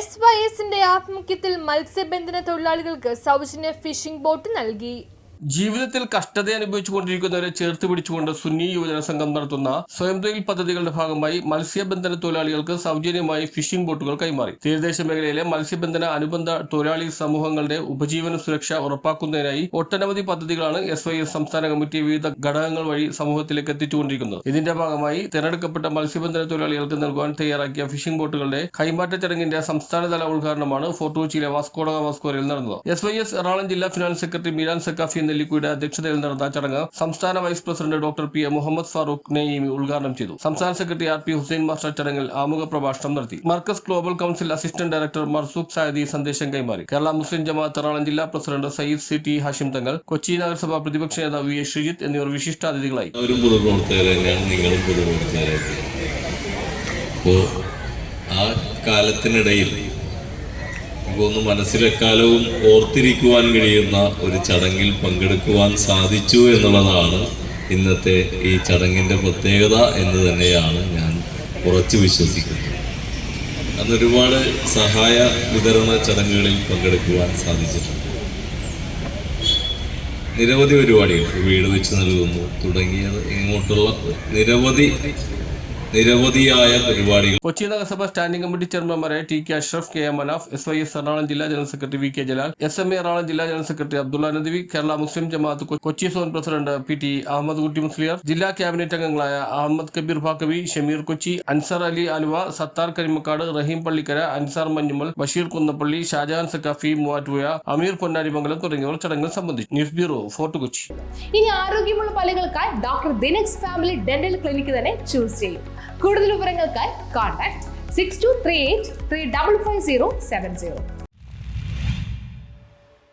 SYSന്റെ ആഭിമുഖ്യത്തിൽ മത്സ്യബന്ധന തൊഴിലാളികൾക്ക് സൗജന്യ ഫിഷിംഗ് ബോട്ട് നൽകി. ജീവിതത്തിൽ കഷ്ടത അനുഭവിച്ചുകൊണ്ടിരിക്കുന്നവരെ ചേർത്ത് പിടിച്ചുകൊണ്ട് സുന്നി യുവജന സംഘം നടത്തുന്ന സ്വയം തൊഴിൽ പദ്ധതികളുടെ ഭാഗമായി മത്സ്യബന്ധന തൊഴിലാളികൾക്ക് സൗജന്യമായി ഫിഷിംഗ് ബോട്ടുകൾ കൈമാറി. തീരദേശ മേഖലയിലെ മത്സ്യബന്ധന അനുബന്ധ തൊഴിലാളി സമൂഹങ്ങളുടെ ഉപജീവന സുരക്ഷ ഉറപ്പാക്കുന്നതിനായി ഒട്ടനവധി പദ്ധതികളാണ് SYS സംസ്ഥാന കമ്മിറ്റി വിവിധ ഘടകങ്ങൾ വഴി സമൂഹത്തിലേക്ക് എത്തിച്ചുകൊണ്ടിരിക്കുന്നത്. ഇതിന്റെ ഭാഗമായി തിരഞ്ഞെടുക്കപ്പെട്ട മത്സ്യബന്ധന തൊഴിലാളികൾക്ക് നൽകുവാൻ തയ്യാറാക്കിയ ഫിഷിംഗ് ബോട്ടുകളുടെ കൈമാറ്റ ചടങ്ങിന്റെ സംസ്ഥാനതല ഉദ്ഘാടനമാണ് ഫോർട്ട് കൊച്ചിയിലെ വാസ്കോ ഡ ഗാമ സ്ക്വയറിൽ നടന്നത്. SYS എറണാകുളം ജില്ലാ ഫിനാൻസ് സെക്രട്ടറി മീരാൻ സക്കാഫി നെല്ലിക്കുയുടെ അധ്യക്ഷതയിൽ നടന്ന ചടങ്ങ് സംസ്ഥാന vice president doctor P. Muhammad Farooq Naimi ഉദ്ഘാടനം ചെയ്തു. സംസ്ഥാന സെക്രട്ടറി RP ഹുസൈൻ മാസ്റ്റർ ചടങ്ങിൽ ആമുഖ പ്രഭാഷണം നടത്തി. Markaz global council assistant director Marzooq Sayadi സന്ദേശം കൈമാറി. കേരള മുസ്ലിം ജമാഅത്ത് എറണാകുളം ജില്ലാ പ്രസിഡന്റ് സയ്യിദ് CT ഹാഷിം തങ്ങൾ, കൊച്ചി നഗരസഭ പ്രതിപക്ഷ നേതാവ് VA ശ്രീജിത്ത് എന്നിവർ വിശിഷ്ടാതിഥികളായി. ആ കാലത്തിനിടയിൽ ഒന്ന് മനസ്സിലെക്കാലവും ഓർത്തിരിക്കുവാൻ കഴിയുന്ന ഒരു ചടങ്ങിൽ പങ്കെടുക്കുവാൻ സാധിച്ചു എന്നുള്ളതാണ് ഇന്നത്തെ ഈ ചടങ്ങിൻ്റെ പ്രത്യേകത എന്ന് തന്നെയാണ് ഞാൻ ഉറച്ചു വിശ്വസിക്കുന്നത്. അന്ന് ഒരുപാട് സഹായ വിതരണ ചടങ്ങുകളിൽ പങ്കെടുക്കുവാൻ സാധിച്ചിട്ടുണ്ട്. നിരവധി പരിപാടികൾ വീട് വെച്ച് നൽകുന്നു തുടങ്ങിയത് ഇങ്ങോട്ടുള്ള നിരവധിയായ പരിപാടികൾ. കൊച്ചി നഗരസഭ സ്റ്റാൻഡിംഗ് കമ്മിറ്റി ചെയർമാൻമാരായ TK Ashraf, KA Manaf, SYS Ernakulam ജില്ലാ general secretary VK Jalal, SMA Ernakulam ജില്ലാ general secretary Abdullah Nadvi, Kerala Muslim Jamaat Kochi zone president PT Ahmed Kutty Musliyar, ജില്ലാ ക്യാബിനറ്റ് അംഗങ്ങളായ അഹമ്മദ് കബീർ ഭാക്കവി, ഷമീർ കൊച്ചി, അൻസർ അലി ആലുവ, സത്താർ കരിമക്കാട്, റഹീം പള്ളിക്കര, അൻസാർ മഞ്ഞുമൽ, ബഷീർ കുന്നപ്പള്ളി, ഷാജഹാൻ സക്കാഫി മൂവാറ്റുപുഴ, അമീർ പൊന്നാരിമംഗലം തുടങ്ങിയവർ ചടങ്ങിൽ സംബന്ധിച്ചു. News bureau, fort Kochi. ഇനി ആരോഗ്യമുള്ള പല്ലുകൾക്കായി ഡോക്ടർ ദിനക്സ് ഫാമിലി ഡെന്റൽ ക്ലിനിക്ക് തന്നെ ചൂസ് ചെയ്യും. കൂടുതൽ വിവരങ്ങൾക്കായി കോൺടാക്ട് 6238 355070.